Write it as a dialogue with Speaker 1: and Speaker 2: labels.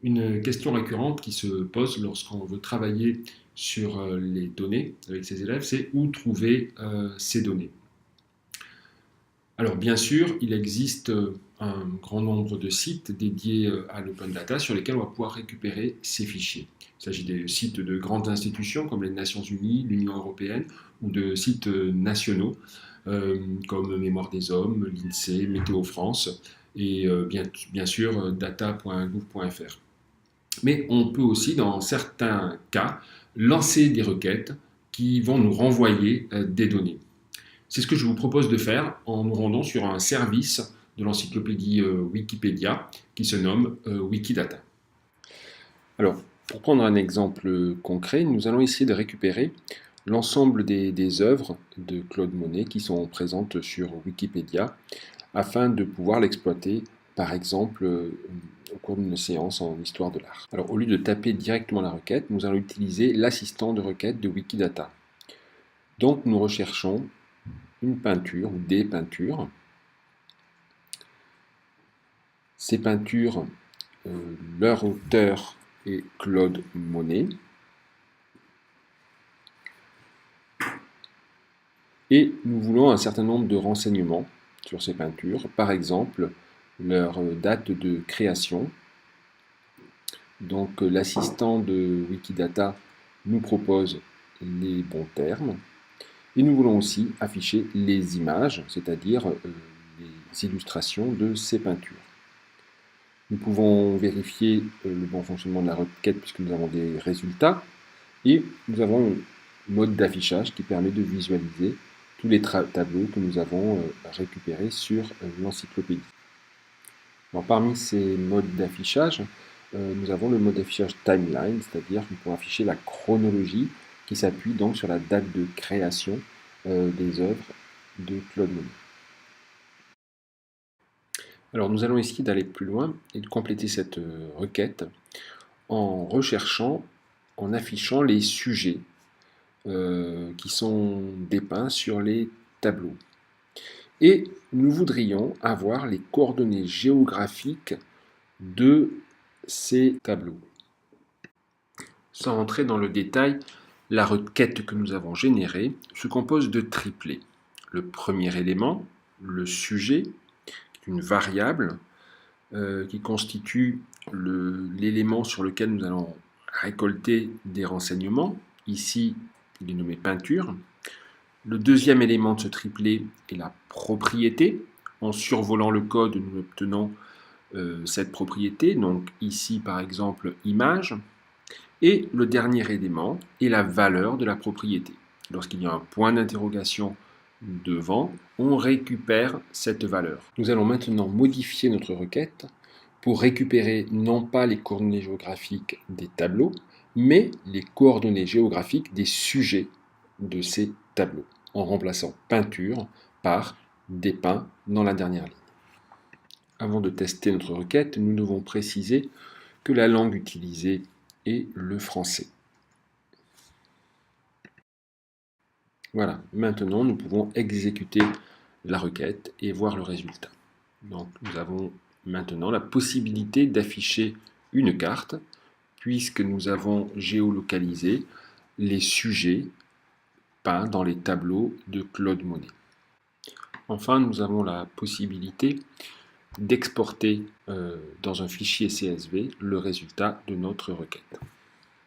Speaker 1: Une question récurrente qui se pose lorsqu'on veut travailler sur les données avec ses élèves, c'est où trouver ces données. Alors bien sûr, il existe un grand nombre de sites dédiés à l'open data sur lesquels on va pouvoir récupérer ces fichiers. Il s'agit des sites de grandes institutions comme les Nations Unies, l'Union européenne, ou de sites nationaux comme Mémoire des Hommes, l'INSEE, Météo France et bien sûr data.gouv.fr. Mais on peut aussi, dans certains cas, lancer des requêtes qui vont nous renvoyer des données. C'est ce que je vous propose de faire en nous rendant sur un service de l'encyclopédie Wikipédia qui se nomme Wikidata. Alors, pour prendre un exemple concret, nous allons essayer de récupérer l'ensemble des œuvres de Claude Monet qui sont présentes sur Wikipédia afin de pouvoir l'exploiter, par exemple, au cours d'une séance en histoire de l'art. Alors, au lieu de taper directement la requête, nous allons utiliser l'assistant de requête de Wikidata. Donc, nous recherchons une peinture ou des peintures. Ces peintures, leur auteur est Claude Monet. Et nous voulons un certain nombre de renseignements sur ces peintures, par exemple leur date de création. Donc l'assistant de Wikidata nous propose les bons termes. Et nous voulons aussi afficher les images, c'est-à-dire les illustrations de ces peintures. Nous pouvons vérifier le bon fonctionnement de la requête puisque nous avons des résultats. Et nous avons un mode d'affichage qui permet de visualiser tous les tableaux que nous avons récupérés sur l'encyclopédie. Parmi ces modes d'affichage, nous avons le mode d'affichage timeline, c'est-à-dire qu'on peut afficher la chronologie qui s'appuie donc sur la date de création des œuvres de Claude Monet. Alors nous allons essayer d'aller plus loin et de compléter cette requête en recherchant, en affichant les sujets qui sont dépeints sur les tableaux. Et nous voudrions avoir les coordonnées géographiques de ces tableaux. Sans rentrer dans le détail, la requête que nous avons générée se compose de triplets. Le premier élément, le sujet, qui est une variable qui constitue l'élément sur lequel nous allons récolter des renseignements. Ici, il est nommé peinture. Le deuxième élément de ce triplet est la propriété. En survolant le code, nous obtenons cette propriété. Donc ici, par exemple, image. Et le dernier élément est la valeur de la propriété. Lorsqu'il y a un point d'interrogation devant, on récupère cette valeur. Nous allons maintenant modifier notre requête pour récupérer non pas les coordonnées géographiques des tableaux, mais les coordonnées géographiques des sujets de ces tableaux, en remplaçant peinture par dépeint dans la dernière ligne. Avant de tester notre requête, nous devons préciser que la langue utilisée est le français. Voilà, maintenant nous pouvons exécuter la requête et voir le résultat. Donc nous avons maintenant la possibilité d'afficher une carte puisque nous avons géolocalisé les sujets peints dans les tableaux de Claude Monet. Enfin, nous avons la possibilité d'exporter dans un fichier CSV le résultat de notre requête.